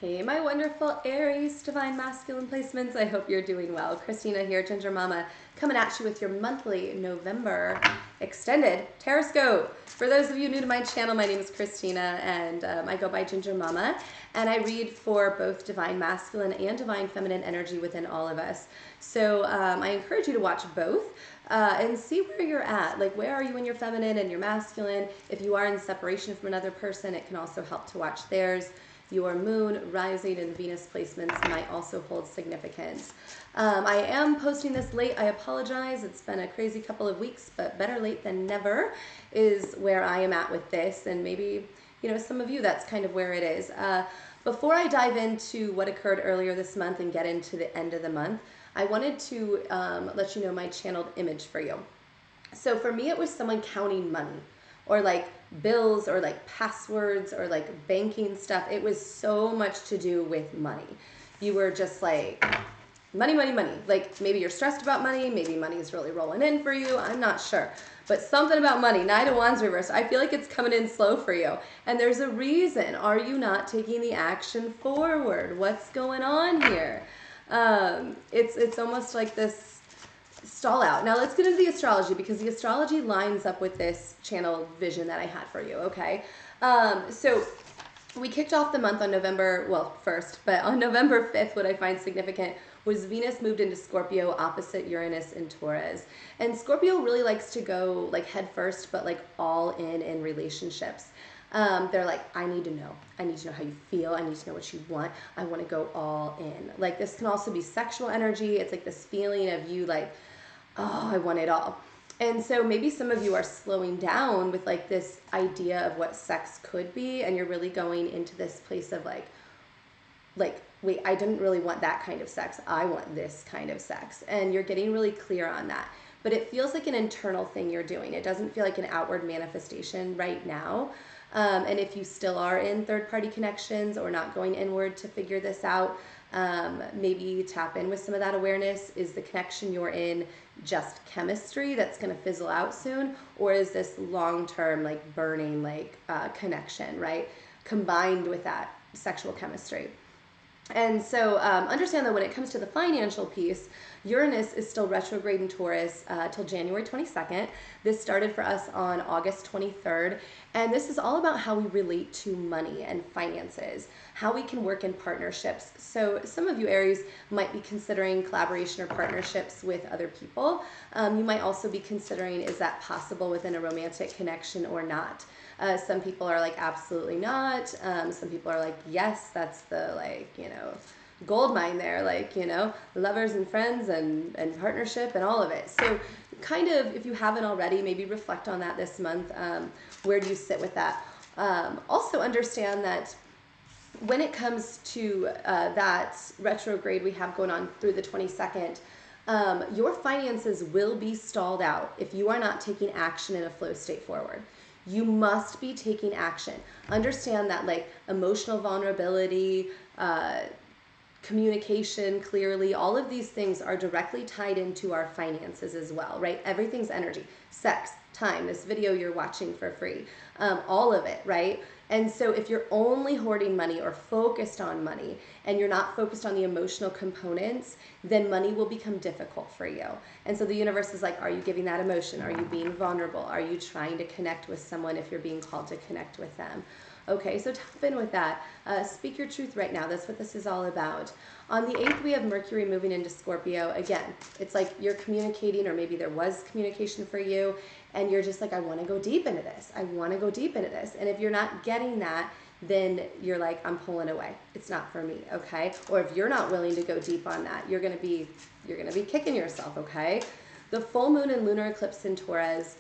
Hey, my wonderful Aries divine masculine placements. I hope you're doing well. Christina here, Ginger Mama, coming at you with your monthly November extended Tarotscope. For those of you new to my channel, my name is Christina, and I go by Ginger Mama, and I read for both divine masculine and divine feminine energy within all of us. So I encourage you to watch both. And see where you're at. Like, where are you in your feminine and your masculine? If you are in separation from another person, it can also help to watch theirs. Your moon, rising, and Venus placements might also hold significance. I am posting this late. I apologize. It's been a crazy couple of weeks, but better late than never is where I am at with this. And maybe, some of you, that's kind of where it is. Before I dive into what occurred earlier this month and get into the end of the month, I wanted to let you know my channeled image for you. So for me, it was someone counting money or like bills or like passwords or like banking stuff. It was so much to do with money. You were just like, money, money, money. Like maybe you're stressed about money. Maybe money is really rolling in for you. I'm not sure. But something about money, Knight of Wands reversed. I feel like it's coming in slow for you. And there's a reason. Are you not taking the action forward? What's going on here? It's almost like this stall out. Now let's get into the astrology because the astrology lines up with this channel vision that I had for you, okay? So we kicked off the month on November, 1st, but on November 5th, what I find significant was Venus moved into Scorpio opposite Uranus and Taurus. And Scorpio really likes to go like head first, but like all in relationships. They're like, I need to know. I need to know how you feel. I need to know what you want. I want to go all in. Like this can also be sexual energy. It's like this feeling of you like, oh, I want it all. And so maybe some of you are slowing down with like this idea of what sex could be. And you're really going into this place of like, wait, I didn't really want that kind of sex. I want this kind of sex. And you're getting really clear on that. But it feels like an internal thing you're doing. It doesn't feel like an outward manifestation right now. And if you still are in third-party connections or not going inward to figure this out, maybe tap in with some of that awareness. Is the connection you're in just chemistry that's going to fizzle out soon? Or is this long-term, like burning, like connection, right? Combined with that sexual chemistry. And so understand that when it comes to the financial piece, Uranus is still retrograde in Taurus till January 22nd. This started for us on August 23rd. And this is all about how we relate to money and finances, how we can work in partnerships. So some of you Aries might be considering collaboration or partnerships with other people. You might also be considering, is that possible within a romantic connection or not? Some people are like, absolutely not. Some people are like, yes, that's the gold mine there, lovers and friends and partnership and all of it. So kind of, if you haven't already, maybe reflect on that this month. Where do you sit with that? Also understand that when it comes to that retrograde we have going on through the 22nd, your finances will be stalled out if you are not taking action in a flow state forward. You must be taking action. Understand that like emotional vulnerability, communication clearly, all of these things are directly tied into our finances as well, right? Everything's energy, sex, time, this video you're watching for free, all of it, right? And so if you're only hoarding money or focused on money and you're not focused on the emotional components, then money will become difficult for you. And so the universe is like, are you giving that emotion? Are you being vulnerable? Are you trying to connect with someone if you're being called to connect with them? Okay, so tap in with that. Speak your truth right now. That's what this is all about. On the 8th, we have Mercury moving into Scorpio. Again, it's like you're communicating, or maybe there was communication for you, and you're just like, I want to go deep into this. I want to go deep into this. And if you're not getting that, then you're like, I'm pulling away. It's not for me, okay? Or if you're not willing to go deep on that, you're gonna be kicking yourself, okay? The full moon and lunar eclipse in Taurus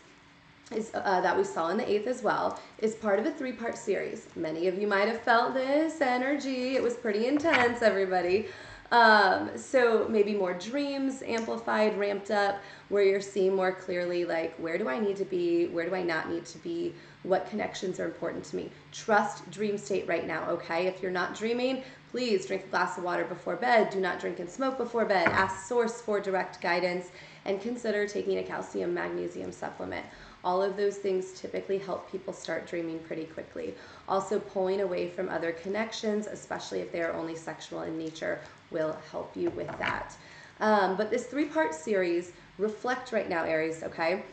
is that we saw in the 8th as well, is part of a 3-part series. Many of you might have felt this energy. It was pretty intense, everybody. So maybe more dreams amplified, ramped up, where you're seeing more clearly, like, where do I need to be? Where do I not need to be? What connections are important to me? Trust dream state right now, okay? If you're not dreaming, please drink a glass of water before bed. Do not drink and smoke before bed. Ask source for direct guidance and consider taking a calcium magnesium supplement. All of those things typically help people start dreaming pretty quickly. Also, pulling away from other connections, especially if they are only sexual in nature, will help you with that. But this 3-part series, reflect right now, Aries, okay?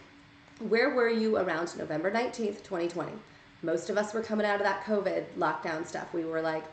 Where were you around November 19th, 2020? Most of us were coming out of that COVID lockdown stuff. We were like,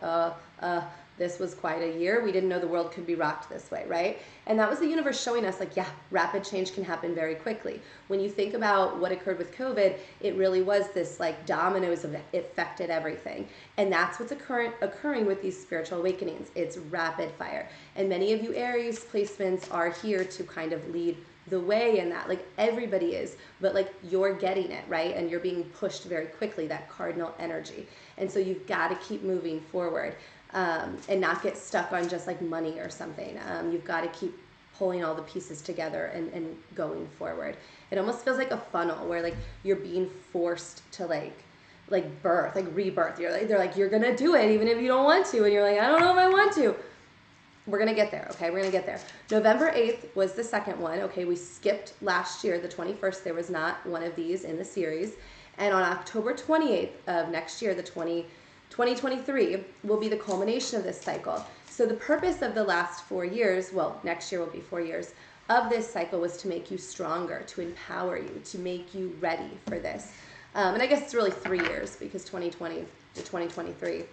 this was quite a year. We didn't know the world could be rocked this way, right? And that was the universe showing us like, yeah, rapid change can happen very quickly. When you think about what occurred with COVID, it really was this like dominoes of affected everything. And that's what's occurring with these spiritual awakenings. It's rapid fire. And many of you Aries placements are here to kind of lead the way in that. Like everybody is, but like you're getting it, right? And you're being pushed very quickly, that cardinal energy. And so you've got to keep moving forward. And not get stuck on just like money or something. You've got to keep pulling all the pieces together and going forward. It almost feels like a funnel where like you're being forced to like birth, like rebirth. They're like, you're gonna do it even if you don't want to, and you're like, I don't know if I want to. We're gonna get there, okay? We're gonna get there. November 8th was the second one. Okay, we skipped last year, the 21st. There was not one of these in the series. And on October 28th of next year, 2023 will be the culmination of this cycle. So the purpose of the last 4 years, well, next year will be 4 years, of this cycle was to make you stronger, to empower you, to make you ready for this. And I guess it's really 3 years because 2020 to 2023.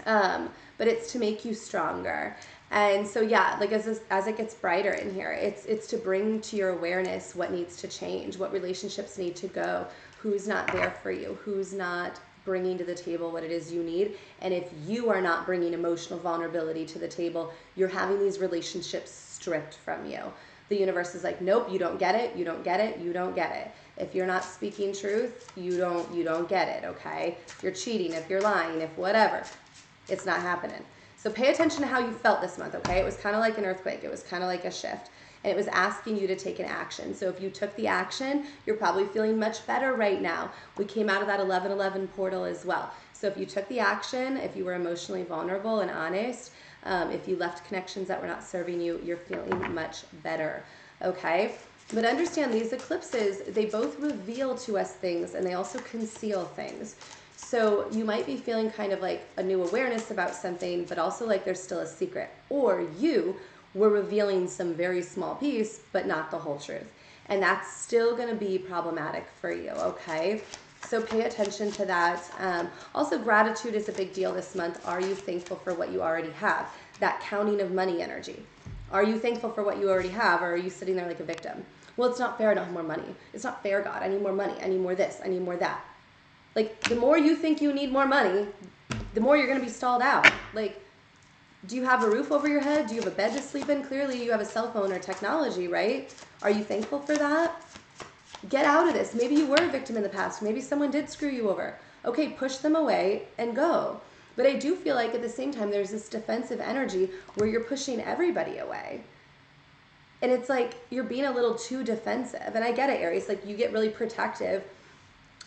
But it's to make you stronger. And so, yeah, like as it gets brighter in here, it's to bring to your awareness what needs to change, what relationships need to go, who's not there for you, who's not bringing to the table what it is you need. And if you are not bringing emotional vulnerability to the table, you're having these relationships stripped from you. The universe is like, nope, you don't get it, you don't get it, you don't get it. If you're not speaking truth, you don't get it, okay? If you're cheating, if you're lying, if whatever, it's not happening. So pay attention to how you felt this month, okay? It was kind of like an earthquake. It was kind of like a shift. And it was asking you to take an action. So if you took the action, you're probably feeling much better right now. We came out of that 11/11 portal as well. So if you took the action, if you were emotionally vulnerable and honest, if you left connections that were not serving you, you're feeling much better, okay? But understand these eclipses, they both reveal to us things and they also conceal things. So you might be feeling kind of like a new awareness about something, but also like there's still a secret. Or you were revealing some very small piece, but not the whole truth. And that's still going to be problematic for you, okay? So pay attention to that. Also, gratitude is a big deal this month. Are you thankful for what you already have? That counting of money energy. Are you thankful for what you already have, or are you sitting there like a victim? Well, it's not fair, I don't have more money. It's not fair, God. I need more money. I need more this. I need more that. Like, the more you think you need more money, the more you're going to be stalled out. Like, do you have a roof over your head? Do you have a bed to sleep in? Clearly, you have a cell phone or technology, right? Are you thankful for that? Get out of this. Maybe you were a victim in the past. Maybe someone did screw you over. Okay, push them away and go. But I do feel like at the same time, there's this defensive energy where you're pushing everybody away. And it's like you're being a little too defensive. And I get it, Aries. Like, you get really protective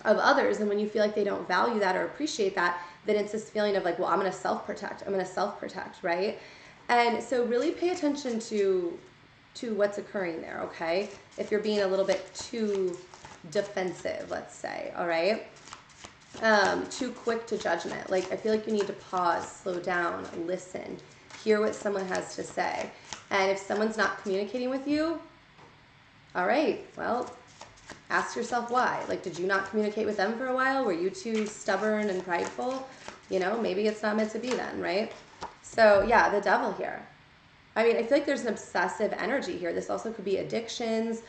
of others, and when you feel like they don't value that or appreciate that, then it's this feeling of like, well, I'm going to self-protect, right? And so really pay attention to what's occurring there, okay? If you're being a little bit too defensive, let's say, all right? Too quick to judgment. Like, I feel like you need to pause, slow down, listen, hear what someone has to say. And if someone's not communicating with you, all right, well, ask yourself why. Like, did you not communicate with them for a while? Were you too stubborn and prideful? You know, maybe it's not meant to be then, right? So, yeah, the devil here. I mean, I feel like there's an obsessive energy here. This also could be addictions.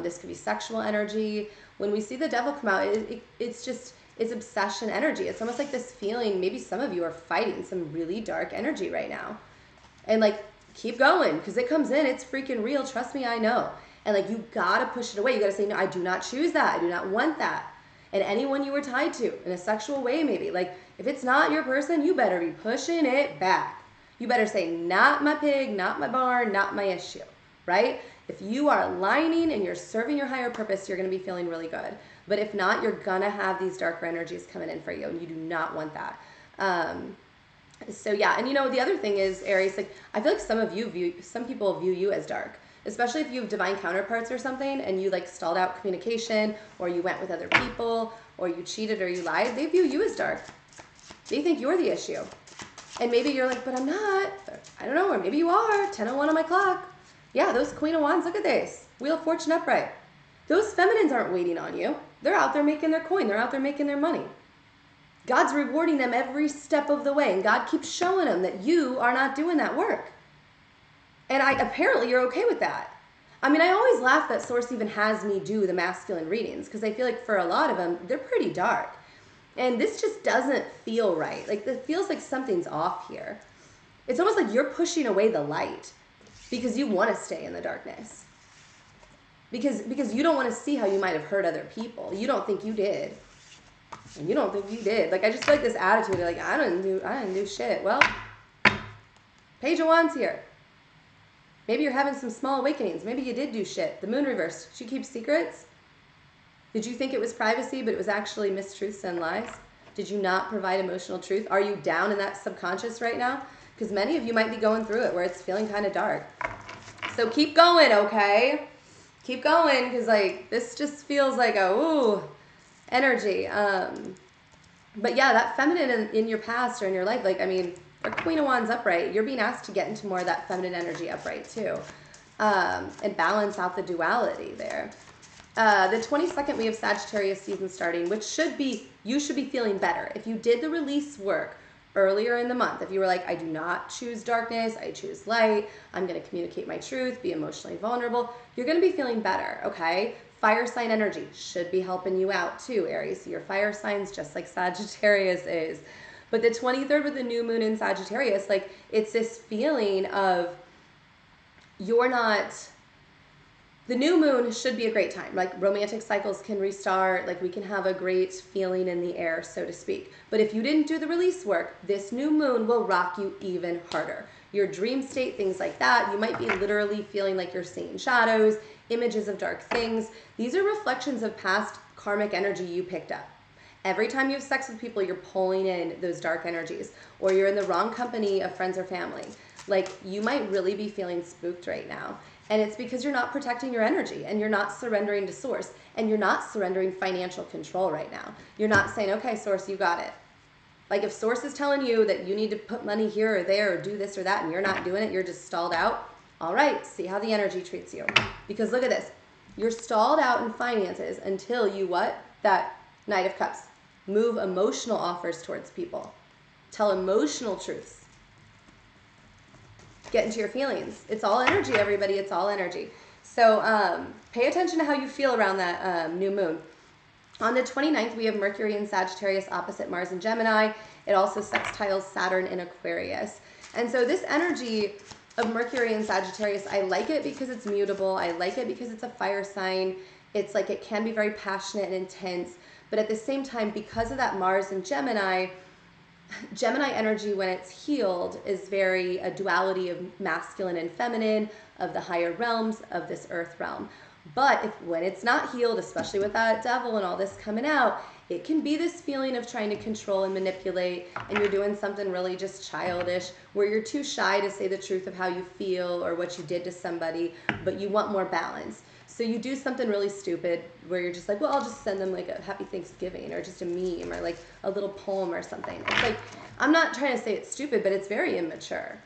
This could be sexual energy. When we see the devil come out, it's obsession energy. It's almost like this feeling, maybe some of you are fighting some really dark energy right now. And, like, keep going, because it comes in. It's freaking real. Trust me, I know. And like, you gotta push it away. You gotta say, no, I do not choose that. I do not want that. And anyone you were tied to in a sexual way, maybe, like, if it's not your person, you better be pushing it back. You better say, not my pig, not my barn, not my issue, right? If you are aligning and you're serving your higher purpose, you're gonna be feeling really good. But if not, you're gonna have these darker energies coming in for you, and you do not want that. So yeah, and you know, the other thing is, Aries, like, I feel like some people view you as dark, especially if you have divine counterparts or something and you like stalled out communication, or you went with other people, or you cheated or you lied, they view you as dark. They think you're the issue. And maybe you're like, but I'm not. I don't know, or maybe you are. 10:01 on my clock. Yeah, those Queen of Wands, look at this. Wheel of Fortune upright. Those feminines aren't waiting on you. They're out there making their coin. They're out there making their money. God's rewarding them every step of the way. And God keeps showing them that you are not doing that work. And apparently you're okay with that. I mean, I always laugh that Source even has me do the masculine readings, because I feel like for a lot of them, they're pretty dark. And this just doesn't feel right. Like, it feels like something's off here. It's almost like you're pushing away the light because you want to stay in the darkness. Because you don't want to see how you might have hurt other people. You don't think you did. And you don't think you did. Like, I just feel like this attitude, like, I didn't do shit. Well, Page of Wands here. Maybe you're having some small awakenings. Maybe you did do shit. The moon reversed. Did you keep secrets? Did you think it was privacy, but it was actually mistruths and lies? Did you not provide emotional truth? Are you down in that subconscious right now? Because many of you might be going through it where it's feeling kind of dark. So keep going, okay? Keep going, because like this just feels like a ooh energy. But yeah, that feminine in your past or in your life, like, I mean, or Queen of Wands upright, you're being asked to get into more of that feminine energy upright too, and balance out the duality there. The 22nd, we have Sagittarius season starting, which you should be feeling better. If you did the release work earlier in the month, if you were like, I do not choose darkness, I choose light, I'm going to communicate my truth, be emotionally vulnerable, you're going to be feeling better, okay? Fire sign energy should be helping you out too, Aries. So your fire signs, just like Sagittarius is. But the 23rd with the new moon in Sagittarius, like, it's this feeling of you're not... The new moon should be a great time. Like, romantic cycles can restart. Like, we can have a great feeling in the air, so to speak. But if you didn't do the release work, this new moon will rock you even harder. Your dream state, things like that. You might be literally feeling like you're seeing shadows, images of dark things. These are reflections of past karmic energy you picked up. Every time you have sex with people, you're pulling in those dark energies, or you're in the wrong company of friends or family. Like, you might really be feeling spooked right now. And it's because you're not protecting your energy, and you're not surrendering to Source, and you're not surrendering financial control right now. You're not saying, okay, Source, you got it. Like, if Source is telling you that you need to put money here or there or do this or that, and you're not doing it, you're just stalled out. All right, see how the energy treats you. Because look at this. You're stalled out in finances until you what? That Knight of Cups. Move emotional offers towards people. Tell emotional truths. Get into your feelings. It's all energy, everybody. It's all energy. So pay attention to how you feel around that new moon. On the 29th, we have Mercury in Sagittarius opposite Mars in Gemini. It also sextiles Saturn in Aquarius. And so this energy of Mercury in Sagittarius, I like it because it's mutable. I like it because it's a fire sign. It's like it can be very passionate and intense. But at the same time, because of that Mars in Gemini energy, when it's healed, is very a duality of masculine and feminine, of the higher realms, of this earth realm. But when it's not healed, especially with that devil and all this coming out, it can be this feeling of trying to control and manipulate, and you're doing something really just childish, where you're too shy to say the truth of how you feel or what you did to somebody, but you want more balance. So you do something really stupid where you're just like, well, I'll just send them like a happy Thanksgiving or just a meme or like a little poem or something. It's like, I'm not trying to say it's stupid, but it's very immature.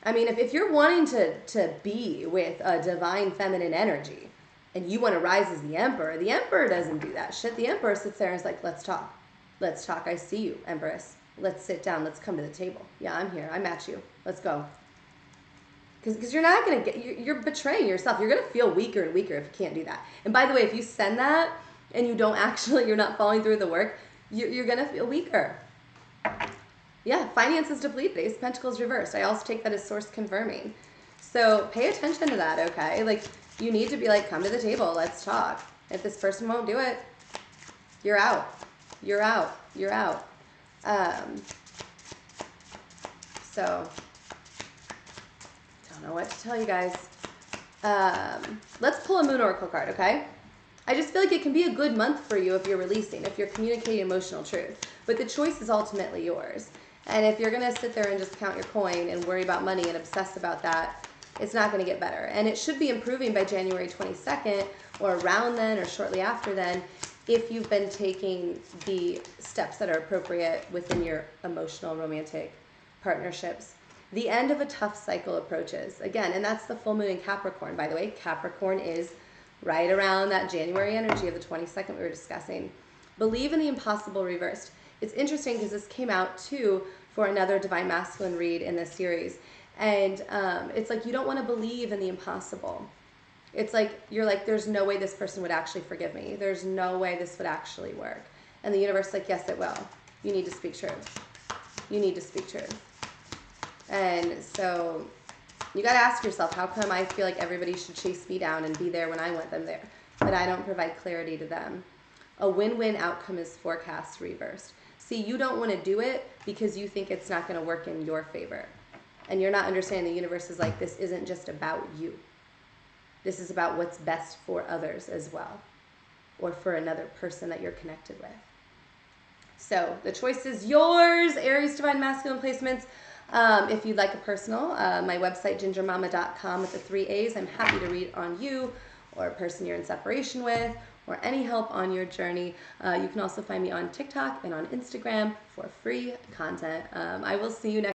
I mean, if you're wanting to be with a divine feminine energy and you want to rise as the emperor doesn't do that shit. The emperor sits there and is like, let's talk. Let's talk. I see you, Empress. Let's sit down. Let's come to the table. Yeah, I'm here. I match you. Let's go. Because you're not going to get, you're betraying yourself. You're going to feel weaker and weaker if you can't do that. And by the way, if you send that and you don't actually, you're not following through the work, you're going to feel weaker. Yeah, finances depleted. Ace of Pentacles reversed. I also take that as Source confirming. So pay attention to that, okay? Like, you need to be like, come to the table. Let's talk. If this person won't do it, you're out. You're out. You're out. So... I don't know what to tell you guys. Let's pull a Moon Oracle card, okay? I just feel like it can be a good month for you if you're releasing, if you're communicating emotional truth. But the choice is ultimately yours. And if you're going to sit there and just count your coin and worry about money and obsess about that, It's not going to get better. And it should be improving by January 22nd or around then or shortly after then if you've been taking the steps that are appropriate within your emotional romantic partnerships. The end of a tough cycle approaches. Again, and that's the full moon in Capricorn. By the way, Capricorn is right around that January energy of the 22nd we were discussing. Believe in the impossible reversed. It's interesting because this came out too for another Divine Masculine read in this series. And it's like you don't want to believe in the impossible. It's like you're like, there's no way this person would actually forgive me. There's no way this would actually work. And the universe is like, yes, it will. You need to speak truth. You need to speak truth. And so you got to ask yourself, how come I feel like everybody should chase me down and be there when I want them there, but I don't provide clarity to them? A win-win outcome is forecast reversed. See, you don't want to do it because you think it's not going to work in your favor. And you're not understanding the universe is like, this isn't just about you. This is about what's best for others as well, or for another person that you're connected with. So the choice is yours, Aries Divine Masculine Placements. If you'd like a personal, my website, gingermama.com with the 3 A's. I'm happy to read on you or a person you're in separation with or any help on your journey. You can also find me on TikTok and on Instagram for free content. I will see you next